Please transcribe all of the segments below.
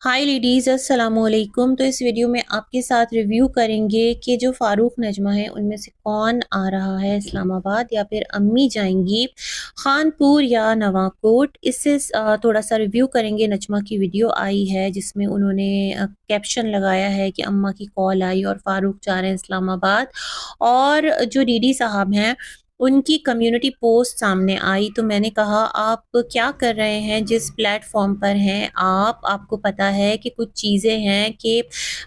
हाय ladies, अस्सलामुअलैकुम। तो इस वीडियो में आपके साथ रिव्यू करेंगे कि जो फ़ारूक नजमा है उनमें से कौन आ रहा है इस्लामाबाद, या फिर अम्मी जाएंगी खानपुर या नवाकोट। इससे थोड़ा सा रिव्यू करेंगे। नजमा की वीडियो आई है जिसमें उन्होंने कैप्शन लगाया है कि अम्मा की कॉल आई और फ़ारूक जा रहे हैं इस्लामाबाद। और जो डीडी साहब हैं उनकी कम्युनिटी पोस्ट सामने आई, तो मैंने कहा आप क्या कर रहे हैं जिस प्लेटफॉर्म पर हैं आपको पता है कि कुछ चीज़ें हैं कि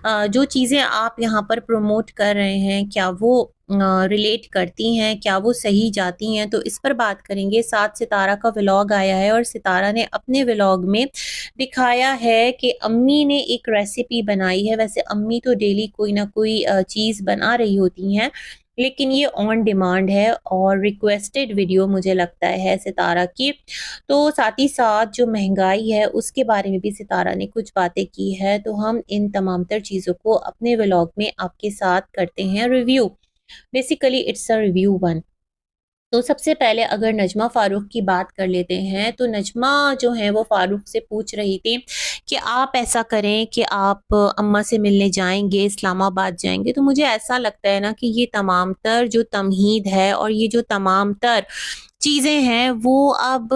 जो चीज़ें आप यहाँ पर प्रमोट कर रहे हैं क्या वो रिलेट करती हैं, क्या वो सही जाती हैं। तो इस पर बात करेंगे। साथ सितारा का व्लॉग आया है और सितारा ने अपने व्लॉग में दिखाया है कि अम्मी ने एक रेसिपी बनाई है। वैसे अम्मी तो डेली कोई ना कोई चीज़ बना रही होती हैं, लेकिन ये ऑन डिमांड है और रिक्वेस्टेड वीडियो मुझे लगता है सितारा की। तो साथ ही साथ जो महंगाई है उसके बारे में भी सितारा ने कुछ बातें की है। तो हम इन तमाम तर चीज़ों को अपने व्लॉग में आपके साथ करते हैं review. Basically it's a review one. तो सबसे पहले अगर नजमा फ़ारूक की बात कर लेते हैं, तो नजमा जो है वो फ़ारूक से पूछ रही थी कि आप ऐसा करें कि आप अम्मा से मिलने जाएंगे, इस्लामाबाद जाएंगे। तो मुझे ऐसा लगता है ना कि ये तमाम तर जो तमहीद है और ये जो तमाम तर चीज़ें हैं वो अब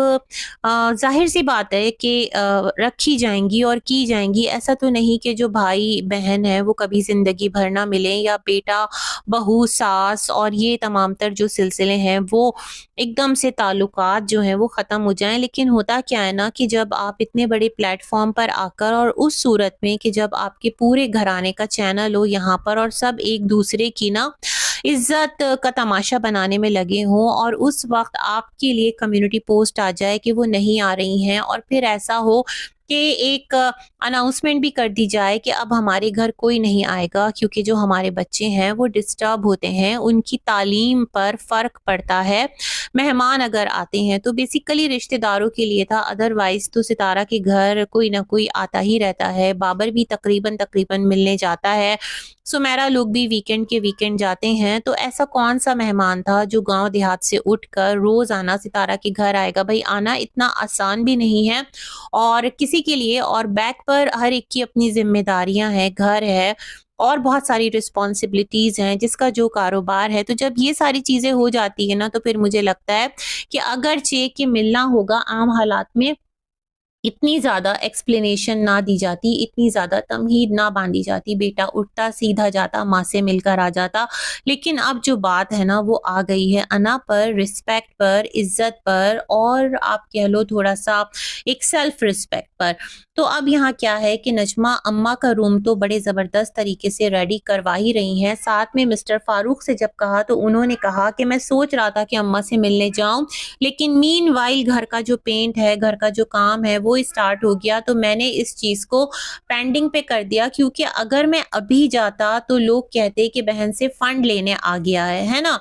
ज़ाहिर सी बात है कि रखी जाएंगी और की जाएंगी। ऐसा तो नहीं कि जो भाई बहन है वो कभी ज़िंदगी भर ना मिलें, या बेटा बहू सास और ये तमाम तर जो सिलसिले हैं वो एकदम से ताल्लुकात जो हैं वो ख़त्म हो जाएं। लेकिन होता क्या है ना कि जब आप इतने बड़े प्लेटफॉर्म पर आकर, और उस सूरत में कि जब आपके पूरे घराने का चैनल हो यहाँ पर और सब एक दूसरे की ना इज्जत का तमाशा बनाने में लगे हों, और उस वक्त आपके लिए कम्युनिटी पोस्ट आ जाए कि वो नहीं आ रही हैं, और फिर ऐसा हो कि एक अनाउंसमेंट भी कर दी जाए कि अब हमारे घर कोई नहीं आएगा क्योंकि जो हमारे बच्चे हैं वो डिस्टर्ब होते हैं, उनकी तालीम पर फ़र्क पड़ता है मेहमान अगर आते हैं। तो बेसिकली रिश्तेदारों के लिए था, अदरवाइज़ तो सितारा के घर कोई ना कोई आता ही रहता है। बाबर भी तकरीबन तकरीबन मिलने जाता है, सुमेरा लोग भी वीकेंड के वीकेंड जाते हैं। तो ऐसा कौन सा मेहमान था जो गांव देहात से उठकर रोज़ाना सितारा के घर आएगा। भाई आना इतना आसान भी नहीं है और किसी के लिए, और बैक पर हर एक की अपनी जिम्मेदारियां हैं, घर है और बहुत सारी रिस्पॉन्सिबिलिटीज़ हैं, जिसका जो कारोबार है। तो जब ये सारी चीज़ें हो जाती है ना, तो फिर मुझे लगता है कि अगरचे कि मिलना होगा आम हालात में, इतनी ज़्यादा एक्सप्लेनेशन ना दी जाती, इतनी ज़्यादा तमहीद ना बांधी जाती। बेटा उठता सीधा जाता, माँ से मिलकर आ जाता। लेकिन अब जो बात है ना वो आ गई है अना पर, रिस्पेक्ट पर, इज्जत पर, और आप कह लो थोड़ा सा एक सेल्फ रिस्पेक्ट पर। तो अब यहाँ क्या है कि नजमा अम्मा का रूम तो बड़े ज़बरदस्त तरीके से रेडी करवा ही रही हैं। साथ में मिस्टर फ़ारूक से जब कहा तो उन्होंने कहा कि मैं सोच रहा था कि अम्मा से मिलने जाऊं, लेकिन मीनवाइल घर का जो पेंट है, घर का जो काम है वो स्टार्ट हो गया, तो मैंने इस चीज़ को पेंडिंग पे कर दिया। क्योंकि अगर मैं अभी जाता तो लोग कहते कि बहन से फंड लेने आ गया है ना।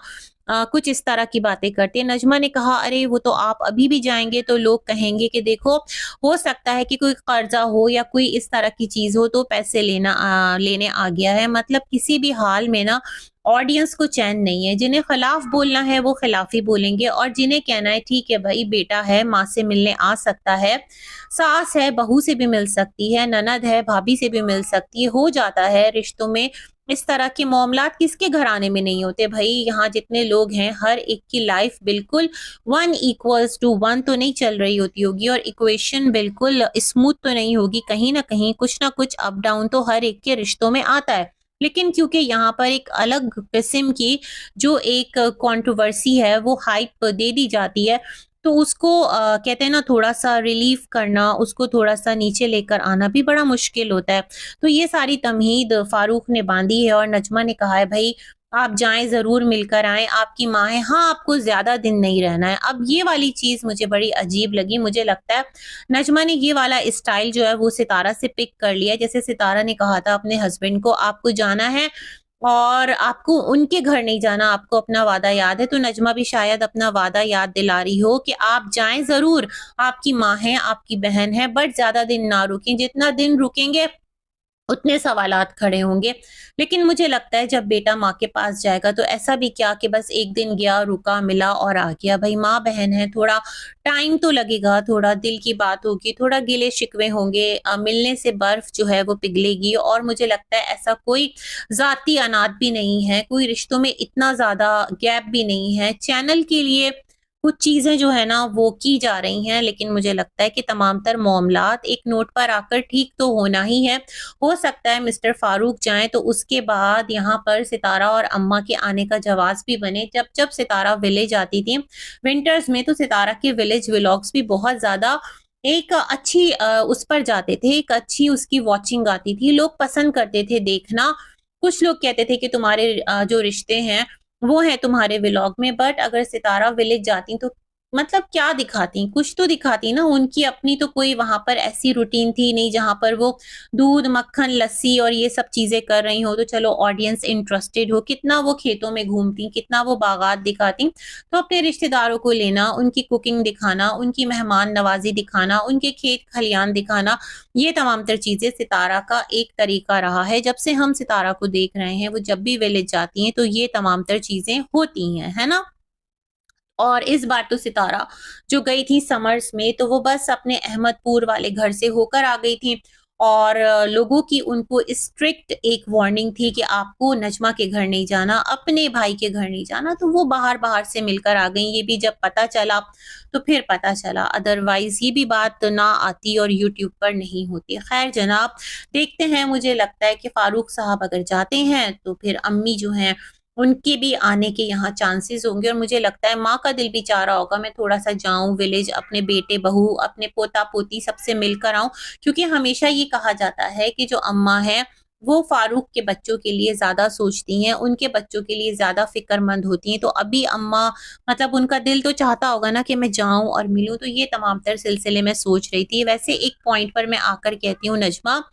कुछ इस तरह की बातें करते हैं। नजमा ने कहा अरे वो तो आप अभी भी जाएंगे तो लोग कहेंगे कि देखो, हो सकता है कि कोई कर्जा हो या कोई इस तरह की चीज हो तो पैसे लेने आ गया है। मतलब किसी भी हाल में ना ऑडियंस को चैन नहीं है। जिन्हें खिलाफ बोलना है वो खिलाफ ही बोलेंगे, और जिन्हें कहना है ठीक है भाई बेटा है माँ से मिलने आ सकता है, सास है बहू से भी मिल सकती है, ननद है भाभी से भी मिल सकती है, हो जाता है रिश्तों में। इस तरह के मामलात किसके घराने में नहीं होते भाई। यहाँ जितने लोग हैं हर एक की लाइफ बिल्कुल 1=1 तो नहीं चल रही होती होगी, और इक्वेशन बिल्कुल स्मूथ तो नहीं होगी। कहीं ना कहीं कुछ ना कुछ अप डाउन तो हर एक के रिश्तों में आता है। लेकिन क्योंकि यहाँ पर एक अलग किस्म की जो एक कंट्रोवर्सी है वो हाइप दे दी जाती है, तो उसको कहते हैं ना थोड़ा सा रिलीफ करना, उसको थोड़ा सा नीचे लेकर आना भी बड़ा मुश्किल होता है। तो ये सारी तमहीद फारूक ने बांधी है, और नजमा ने कहा है भाई आप जाएं जरूर, मिलकर आएं, आपकी माँ है, हाँ आपको ज्यादा दिन नहीं रहना है। अब ये वाली चीज मुझे बड़ी अजीब लगी। मुझे लगता है नजमा ने ये वाला स्टाइल जो है वो सितारा से पिक कर लिया। जैसे सितारा ने कहा था अपने हस्बैंड को आपको जाना है और आपको उनके घर नहीं जाना, आपको अपना वादा याद है। तो नजमा भी शायद अपना वादा याद दिला रही हो कि आप जाएं जरूर, आपकी माँ है आपकी बहन है, बट ज्यादा दिन ना रुकें। जितना दिन रुकेंगे उतने सवालात खड़े होंगे। लेकिन मुझे लगता है जब बेटा माँ के पास जाएगा तो ऐसा भी क्या कि बस एक दिन गया, रुका, मिला और आ गया। भई माँ-बहन है, थोड़ा टाइम तो लगेगा, थोड़ा दिल की बात होगी, थोड़ा गिले-शिकवे होंगे, मिलने से बर्फ जो है वो पिघलेगी और मुझे लगता है ऐसा कोई ज़ाती अनात भी नहीं है, कोई रिश्तों में इतना ज़्यादा गैप भी नहीं है। चैनल के लिए कुछ चीज़ें जो है ना वो की जा रही हैं, लेकिन मुझे लगता है कि तमाम तर मामलात एक नोट पर आकर ठीक तो होना ही है। हो सकता है मिस्टर फारूक जाएँ तो उसके बाद यहाँ पर सितारा और अम्मा के आने का जवाज़ भी बने। जब-जब सितारा विलेज आती थी विंटर्स में तो सितारा के विलेज व्लॉग्स भी बहुत ज़्यादा एक अच्छी उस पर जाते थे, एक अच्छी उसकी वॉचिंग आती थी, लोग पसंद करते थे देखना। कुछ लोग कहते थे कि तुम्हारे जो रिश्ते हैं वो हैं तुम्हारे व्लॉग में, बट अगर सितारा विलेज जाती तो मतलब क्या दिखाती? कुछ तो दिखाती ना, उनकी अपनी तो कोई वहाँ पर ऐसी रूटीन थी नहीं जहाँ पर वो दूध, मक्खन, लस्सी और ये सब चीज़ें कर रही हों, तो चलो ऑडियंस इंटरेस्टेड हो। कितना वो खेतों में घूमती, कितना वो बागात दिखाती। तो अपने रिश्तेदारों को लेना, उनकी कुकिंग दिखाना, उनकी मेहमान नवाज़ी दिखाना, उनके खेत खलियान दिखाना, ये तमाम तर चीज़ें सितारा का एक तरीका रहा है। जब से हम सितारा को देख रहे हैं, वो जब भी विलेज जाती हैं, तो ये तमाम तर चीज़ें होती हैं, है ना? और इस बार तो सितारा जो गई थी समर्स में तो वो बस अपने अहमदपुर वाले घर से होकर आ गई थी और लोगों की उनको स्ट्रिक्ट एक वार्निंग थी कि आपको नजमा के घर नहीं जाना, अपने भाई के घर नहीं जाना, तो वो बाहर-बाहर से मिलकर आ गई। ये भी जब पता चला तो फिर पता चला, अदरवाइज़ ये भी बात ना आती और यूट्यूब पर नहीं होती। खैर जनाब, देखते हैं, मुझे लगता है कि फारूक साहब अगर जाते हैं तो फिर अम्मी जो हैं उनके भी आने के यहाँ चांसेस होंगे और मुझे लगता है माँ का दिल भी चाह रहा होगा मैं थोड़ा-सा जाऊँ विलेज, अपने बेटे-बहू, अपने पोता-पोती सबसे मिलकर आऊँ। क्योंकि हमेशा ये कहा जाता है कि जो अम्मा हैं, वो फारूक के बच्चों के लिए ज़्यादा सोचती हैं, उनके बच्चों के लिए ज़्यादा फ़िक्रमंद होती हैं। तो अभी अम्मा मतलब उनका दिल तो चाहता होगा ना कि मैं जाऊँ और मिलूँ, तो ये तमाम तर सिलसिले में सोच रही थी। वैसे एक पॉइंट पर मैं आकर कहती हूँ नजमा,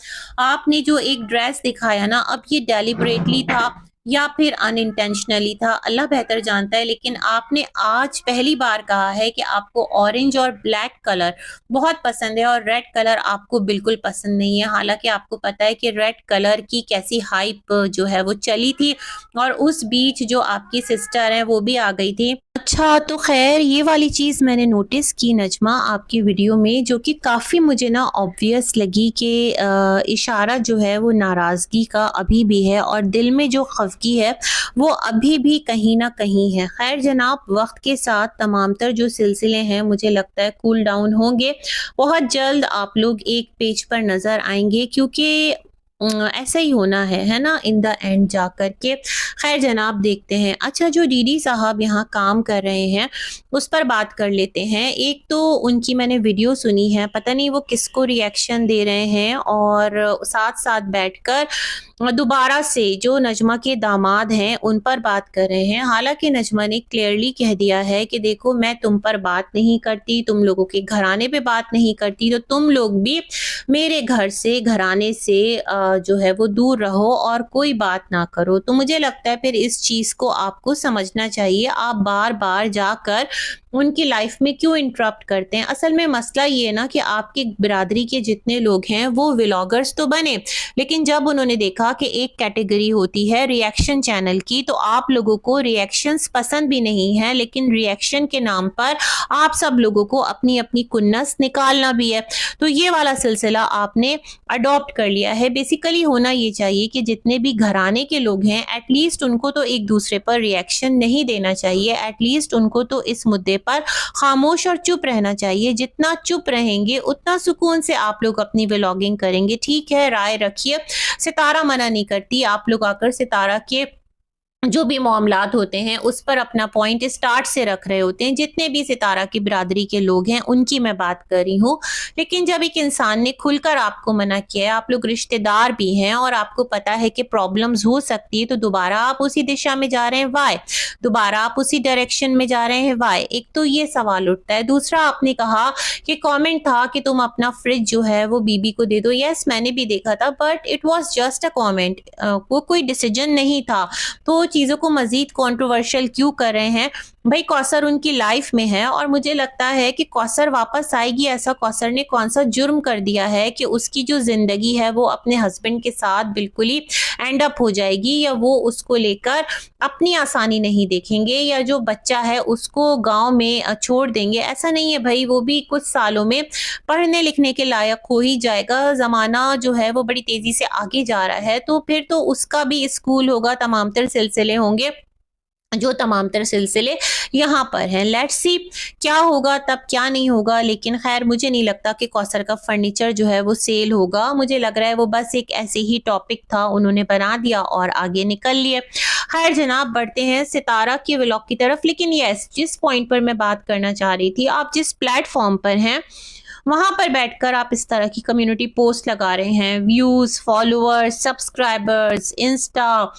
आपने जो एक ड्रेस दिखाया ना, अब ये डेलिबरेटली था या फिर अनइंटेंशनली था, अल्लाह बेहतर जानता है, लेकिन आपने आज पहली बार कहा है कि आपको ऑरेंज और ब्लैक कलर बहुत पसंद है और रेड कलर आपको बिल्कुल पसंद नहीं है। हालाँकि आपको पता है कि रेड कलर की कैसी हाइप जो है वो चली थी और उस बीच जो आपकी सिस्टर हैं वो भी आ गई थी। अच्छा, तो ख़ैर ये वाली चीज़ मैंने नोटिस की नजमा आपकी वीडियो में, जो कि काफ़ी मुझे ना ऑब्वियस लगी कि इशारा जो है वो नाराज़गी का अभी भी है और दिल में जो खफ़गी है वो अभी भी कहीं न कहीं है। ख़ैर जनाब, वक़्त के साथ तमाम तर जो सिलसिले हैं मुझे लगता है कूल डाउन होंगे। बहुत जल्द आप लोग एक पेज पर नज़र आएँगे, क्योंकि ऐसा ही होना है ना, इन द एंड जाकर के। ख़ैर जनाब, देखते हैं। अच्छा, जो डीडी साहब यहाँ काम कर रहे हैं उस पर बात कर लेते हैं। एक तो उनकी मैंने वीडियो सुनी है, पता नहीं वो किसको रिएक्शन दे रहे हैं और साथ-साथ बैठकर दोबारा से जो नजमा के दामाद हैं उन पर बात कर रहे हैं। हालाँकि नजमा ने क्लियरली कह दिया है कि देखो, मैं तुम पर बात नहीं करती, तुम लोगों के घराने पे बात नहीं करती, तो तुम लोग भी मेरे घर से, घराने से जो है वो दूर रहो और कोई बात ना करो। तो मुझे लगता है फिर इस चीज़ को आपको समझना चाहिए। आप बार-बार जाकर उनकी लाइफ में क्यों इंटरप्ट करते हैं? असल में मसला ये है ना कि आपकी बिरादरी के जितने लोग हैं वो व्लॉगर्स तो बने, लेकिन जब उन्होंने देखा कि एक कैटेगरी होती है रिएक्शन चैनल की, तो आप लोगों को रिएक्शंस पसंद भी नहीं है, लेकिन रिएक्शन के नाम पर आप सब लोगों को अपनी-अपनी कुन्नस निकालना भी है। तो ये वाला सिलसिला आपने अडॉप्ट कर लिया है। बेसिकली होना ये चाहिए कि जितने भी घराने के लोग हैं एटलीस्ट उनको तो एक दूसरे पर रिएक्शन नहीं देना चाहिए, एटलीस्ट उनको तो इस मुद्दे पर खामोश और चुप रहना चाहिए। जितना चुप रहेंगे उतना सुकून से आप लोग अपनी व्लॉगिंग करेंगे। ठीक है, राय रखिए, सितारा मना नहीं करती, आप लोग आकर सितारा के जो भी मामलात होते हैं उस पर अपना पॉइंट स्टार्ट से रख रहे होते हैं। जितने भी सितारा की बिरादरी के लोग हैं उनकी मैं बात कर रही हूँ, लेकिन जब एक इंसान ने खुलकर आपको मना किया है, आप लोग रिश्तेदार भी हैं और आपको पता है कि प्रॉब्लम्स हो सकती है, तो दोबारा आप उसी दिशा में जा रहे हैं, वाई? दोबारा आप उसी डायरेक्शन में जा रहे हैं, वाई? एक तो ये सवाल उठता है। दूसरा, आपने कहा कि कमेंट था कि तुम अपना फ्रिज जो है वो बीबी को दे दो। यस, मैंने भी देखा था, but it was just a comment, वो कोई डिसीजन नहीं था। तो चीज़ों को मज़ीद कंट्रोवर्शियल क्यों कर रहे हैं? भाई कौसर उनकी लाइफ में है और मुझे लगता है कि कौसर वापस आएगी। ऐसा कौसर ने कौन सा जुर्म कर दिया है कि उसकी जो ज़िंदगी है वो अपने हस्बैंड के साथ बिल्कुल ही एंड अप हो जाएगी, या वो उसको लेकर अपनी आसानी नहीं देखेंगे, या जो बच्चा है उसको गांव में छोड़ देंगे। ऐसा नहीं है भाई, वो भी कुछ सालों में पढ़ने लिखने के लायक हो ही जाएगा। ज़माना जो है वो बड़ी तेज़ी से आगे जा रहा है, तो फिर तो उसका भी स्कूल होगा, तमाम तर सिलसिले होंगे, जो तमाम तर सिलसिले यहाँ पर हैं। लेट्स सी क्या होगा तब, क्या नहीं होगा। लेकिन खैर मुझे नहीं लगता कि कौसर का फर्नीचर जो है वो सेल होगा। मुझे लग रहा है वो बस एक ऐसे ही टॉपिक था, उन्होंने बना दिया और आगे निकल लिए। खैर जनाब, बढ़ते हैं सितारा के व्लॉग की तरफ। लेकिन यस, जिस पॉइंट पर मैं बात करना चाह रही थी, आप जिस प्लेटफॉर्म पर हैं वहां पर बैठकर आप इस तरह की कम्युनिटी पोस्ट लगा रहे हैं, views, followers, subscribers, Insta,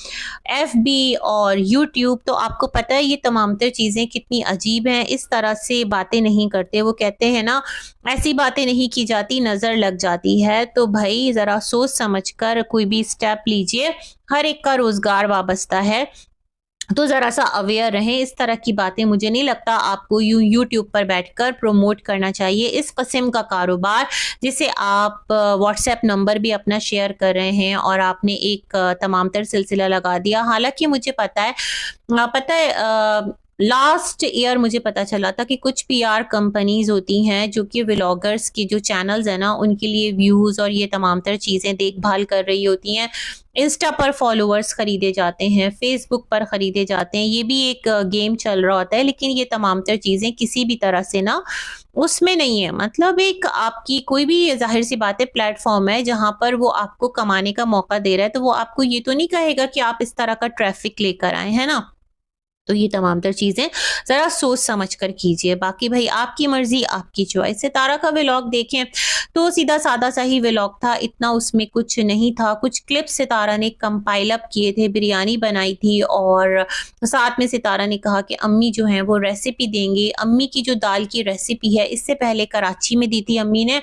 FB और यूट्यूब, तो आपको पता है ये तमाम तर चीज़ें कितनी अजीब हैं। इस तरह से बातें नहीं करते। वो कहते हैं ना, ऐसी बातें नहीं की जाती, नज़र लग जाती है। तो भाई ज़रा सोच समझ कर कोई भी स्टेप लीजिए। हर एक का रोज़गार वाबस्ता है, तो ज़रा सा अवेयर रहें। इस तरह की बातें मुझे नहीं लगता आपको यूट्यूब पर बैठकर प्रमोट करना चाहिए। इस किस्म का कारोबार जिसे आप व्हाट्सएप नंबर भी अपना शेयर कर रहे हैं और आपने एक तमाम तर सिलसिला लगा दिया। हालांकि मुझे पता है लास्ट ईयर मुझे पता चला था कि कुछ पीआर कंपनीज होती हैं जो कि व्लॉगर्स की जो चैनल्स है ना, उनके लिए व्यूज़ और ये तमाम तर चीज़ें देखभाल कर रही होती हैं। इंस्टा पर फॉलोअर्स खरीदे जाते हैं, फेसबुक पर खरीदे जाते हैं, ये भी एक गेम चल रहा होता है। लेकिन ये तमाम तर चीज़ें किसी भी तरह से ना उसमें नहीं है। मतलब एक आपकी कोई भी, जाहिर सी बात है, प्लेटफॉर्म है जहां पर वो आपको कमाने का मौका दे रहा है, तो वो आपको ये तो नहीं कहेगा कि आप इस तरह का ट्रैफिक लेकर आए, है ना। तो ये तमाम तर चीज़ें ज़रा सोच समझ कर कीजिए। बाकी भाई आपकी मर्ज़ी, आपकी चॉइस। सितारा का व्लॉग देखें तो सीधा सादा सा ही व्लॉग था, इतना उसमें कुछ नहीं था। कुछ क्लिप्स सितारा ने कंपाइल अप किए थे, बिरयानी बनाई थी और साथ में सितारा ने कहा कि अम्मी जो हैं वो रेसिपी देंगे। अम्मी की जो दाल की रेसिपी है, इससे पहले कराची में दी थी अम्मी ने,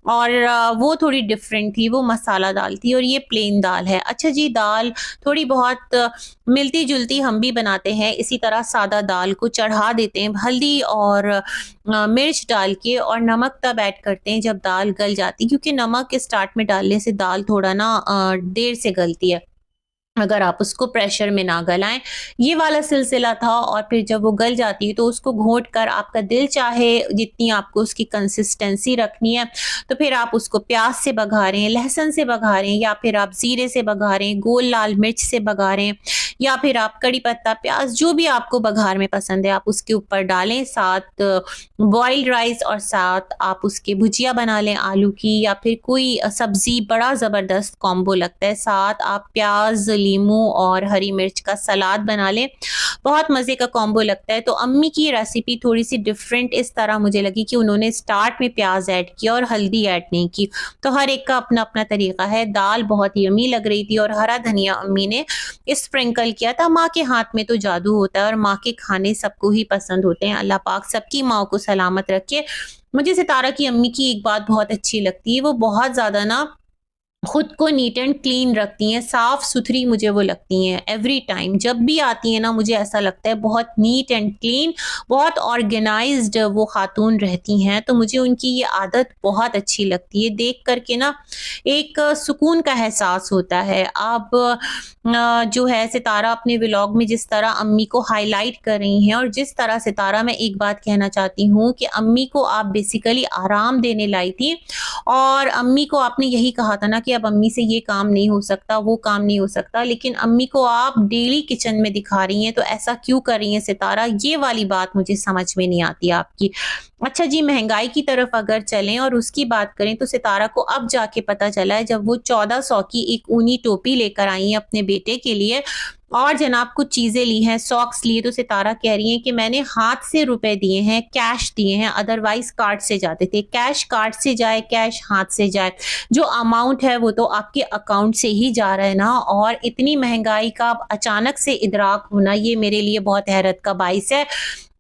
और वो थोड़ी डिफरेंट थी, वो मसाला दाल थी और ये प्लेन दाल है। अच्छा जी, दाल थोड़ी बहुत मिलती जुलती हम भी बनाते हैं, इसी तरह सादा दाल को चढ़ा देते हैं हल्दी और मिर्च डाल के, और नमक तब ऐड करते हैं जब दाल गल जाती, क्योंकि नमक स्टार्ट में डालने से दाल थोड़ा ना देर से गलती है अगर आप उसको प्रेशर में ना गलाएं। ये वाला सिलसिला था। और फिर जब वो गल जाती है तो उसको घोंट कर, आपका दिल चाहे जितनी आपको उसकी कंसिस्टेंसी रखनी है, तो फिर आप उसको प्याज से बघारें, लहसुन से बघारें, या फिर आप जीरे से बघारें, गोल लाल मिर्च से बघारें, या फिर आप कड़ी पत्ता, प्याज, जो भी आपको बघार में पसंद है आप उसके ऊपर डालें। साथ बॉइल्ड राइस और साथ आप उसके भुजिया बना लें आलू की, या फिर कोई सब्जी, बड़ा ज़बरदस्त कॉम्बो लगता है। साथ आप प्याज, लीमू और हरी मिर्च का सलाद बना लें, बहुत मज़े का कॉम्बो लगता है। तो अम्मी की रेसिपी थोड़ी सी डिफरेंट इस तरह मुझे लगी कि उन्होंने स्टार्ट में प्याज ऐड किया और हल्दी ऐड नहीं की। तो हर एक का अपना अपना तरीका है। दाल बहुत ही यम्मी लग रही थी और हरा धनिया अम्मी ने स्प्रिंकल किया था। माँ के हाथ में तो जादू होता है और माँ के खाने सबको ही पसंद होते हैं। अल्लाह पाक सबकी माँ को सलामत रखे। मुझे सितारा की अम्मी की एक बात बहुत अच्छी लगती है, वो बहुत ज़्यादा ना खुद को नीट एंड क्लीन रखती हैं, साफ सुथरी मुझे वो लगती हैं। एवरी टाइम जब भी आती हैं ना, मुझे ऐसा लगता है बहुत नीट एंड क्लीन, बहुत ऑर्गेनाइज्ड वो खातून रहती हैं। तो मुझे उनकी ये आदत बहुत अच्छी लगती है। देख करके ना एक सुकून का एहसास होता है। आप जो है सितारा अपने व्लॉग में जिस तरह अम्मी को हाईलाइट कर रही हैं, और जिस तरह सितारा, मैं एक बात कहना चाहती हूँ कि अम्मी को आप बेसिकली आराम देने लाई थी, और अम्मी को आपने यही कहा था ना कि अब अम्मी से ये काम नहीं हो सकता, वो काम नहीं हो सकता, लेकिन अम्मी को आप डेली किचन में दिखा रही हैं। तो ऐसा क्यों कर रही हैं सितारा? ये वाली बात मुझे समझ में नहीं आती आपकी। अच्छा जी, महंगाई की तरफ अगर चलें और उसकी बात करें, तो सितारा को अब जाके पता चला है, जब वो 1400 की एक ऊनी टोपी लेकर आई हैं अपने बेटे के लिए, और जनाब कुछ चीज़ें ली हैं, सॉक्स लिए, तो सितारा कह रही हैं कि मैंने हाथ से रुपए दिए हैं, कैश दिए हैं, अदरवाइज कार्ड से जाते थे। कैश कार्ड से जाए, कैश हाथ से जाए, जो अमाउंट है वो तो आपके अकाउंट से ही जा रहा है ना। और इतनी महंगाई का अचानक से इदराक होना, ये मेरे लिए बहुत हैरत का बाइस है।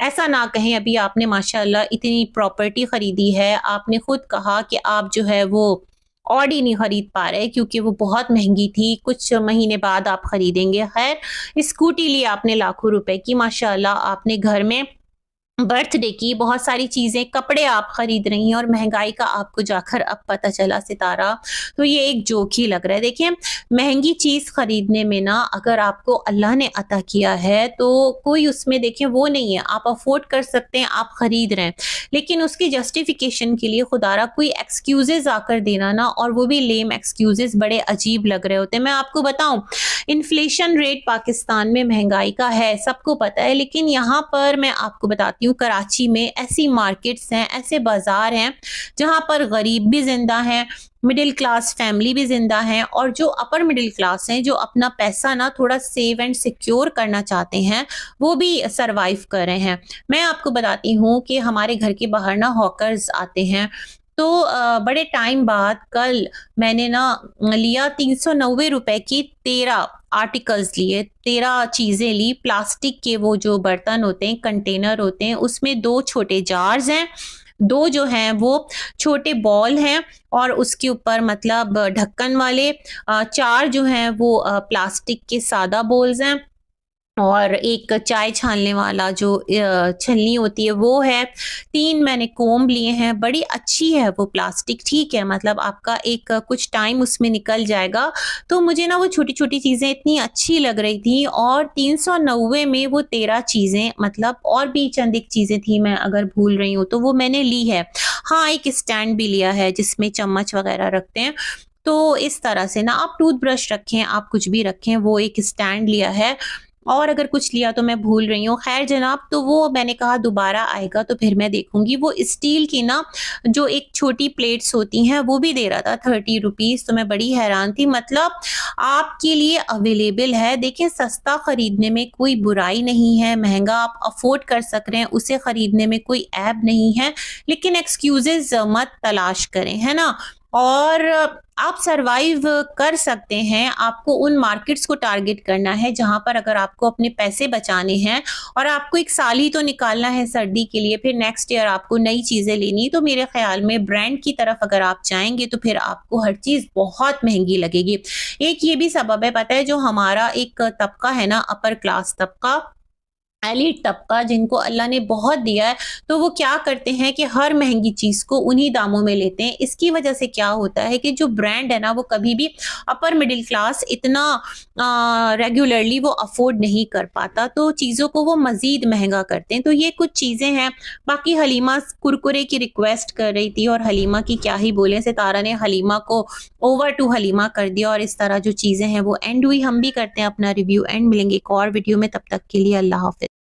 ऐसा ना कहें, अभी आपने माशाल्लाह इतनी प्रॉपर्टी खरीदी है, आपने खुद कहा कि आप जो है वो ऑडी नहीं खरीद पा रहे क्योंकि वो बहुत महंगी थी, कुछ महीने बाद आप खरीदेंगे। खैर स्कूटी ली आपने लाखों रुपए की, माशाल्लाह आपने घर में बर्थडे की बहुत सारी चीज़ें, कपड़े आप खरीद रही हैं और महँगाई का आपको जाकर अब पता चला सितारा, तो ये एक जोक ही लग रहा है। देखिए, महँगी चीज़ खरीदने में ना अगर आपको अल्लाह ने अता किया है तो कोई उसमें देखिए वो नहीं है, आप अफ़ोर्ड कर सकते हैं, आप खरीद रहे हैं। लेकिन उसकी जस्टिफ़िकेशन के लिए खुदारा कोई एक्सक्यूज़ेज़ आकर देना ना, और वो भी लेम एक्सक्यूज़ेज़ बड़े अजीब लग रहे होते हैं। मैं आपको बताऊँ, इन्फ्लेशन रेट पाकिस्तान में महँगाई का है, सबको पता है, लेकिन यहाँ पर मैं आपको बताती हूँ कराची में ऐसी मार्केट्स हैं, ऐसे बाज़ार हैं जहाँ पर गरीब भी ज़िंदा हैं, मिडिल क्लास फैमिली भी ज़िंदा हैं, और जो अपर मिडिल क्लास हैं, जो अपना पैसा ना थोड़ा सेव एंड सिक्योर करना चाहते हैं, वो भी सर्वाइव कर रहे हैं। मैं आपको बताती हूँ कि हमारे घर के बाहर ना हॉकर्स आते हैं, तो बड़े टाइम बाद कल मैंने ना लिया 390 रुपए की 13 आर्टिकल्स लिए, 13 चीज़ें ली। प्लास्टिक के वो जो बर्तन होते हैं, कंटेनर होते हैं, उसमें 2 छोटे जार्स हैं, 2 जो हैं वो छोटे बॉल हैं, और उसके ऊपर मतलब ढक्कन वाले 4 जो हैं वो प्लास्टिक के सादा बोल्स हैं, और एक चाय छानने वाला जो छलनी होती है वो है। 3 मैंने कोम्ब लिए हैं, बड़ी अच्छी है वो प्लास्टिक, ठीक है, मतलब आपका एक कुछ टाइम उसमें निकल जाएगा। तो मुझे ना वो छोटी-छोटी चीज़ें इतनी अच्छी लग रही थी, और 390 में वो 13 चीज़ें, मतलब और भी चंद एक चीज़ें थी, मैं अगर भूल रही हूँ तो वो मैंने ली है। हाँ, एक स्टैंड भी लिया है जिसमें चम्मच वगैरह रखते हैं। तो इस तरह से ना आप टूथब्रश रखें, आप कुछ भी रखें, वो एक स्टैंड लिया है, और अगर कुछ लिया तो मैं भूल रही हूँ। ख़ैर जनाब, तो वो मैंने कहा दोबारा आएगा तो फिर मैं देखूँगी। वो स्टील की ना जो एक छोटी प्लेट्स होती हैं वो भी दे रहा था 30 रुपीज़, तो मैं बड़ी हैरान थी। मतलब आपके लिए अवेलेबल है। देखिए, सस्ता खरीदने में कोई बुराई नहीं है, महँगा आप अफ़ोर्ड कर सक रहे हैं, उसे खरीदने में कोई ऐब नहीं है, लेकिन एक्सक्यूज़ेज़ मत तलाश करें, है ना? और आप सर्वाइव कर सकते हैं, आपको उन मार्केट्स को टारगेट करना है जहाँ पर अगर आपको अपने पैसे बचाने हैं और आपको 1 साल ही तो निकालना है सर्दी के लिए, फिर नेक्स्ट ईयर आपको नई चीज़ें लेनी, तो मेरे ख़्याल में ब्रांड की तरफ अगर आप जाएँगे तो फिर आपको हर चीज़ बहुत महँगी लगेगी। एक ये भी सबब है, पता है, जो हमारा एक तबका है ना, अपर क्लास तबका, एलीट तबका, जिनको अल्लाह ने बहुत दिया है, तो वो क्या करते हैं कि हर महँगी चीज़ को उन्हीं दामों में लेते हैं। इसकी वजह से क्या होता है कि जो ब्रांड है ना, वो कभी भी अपर मिडिल क्लास इतना रेगुलरली वो अफ़ोर्ड नहीं कर पाता, तो चीज़ों को वो मज़ीद महँगा करते हैं। तो ये कुछ चीज़ें हैं। बाकी हलीमा कुरकुरे की रिक्वेस्ट कर रही थी, और हलीमा की क्या ही बोलें, सितारा ने हलीमा को ओवर टू हलीमा कर दिया, और इस तरह जो चीज़ें हैं वो एंड हुई। हम भी करते हैं अपना रिव्यू एंड, मिलेंगे एक और वीडियो में, तब तक के लिए अल्लाह हाफ़िज़।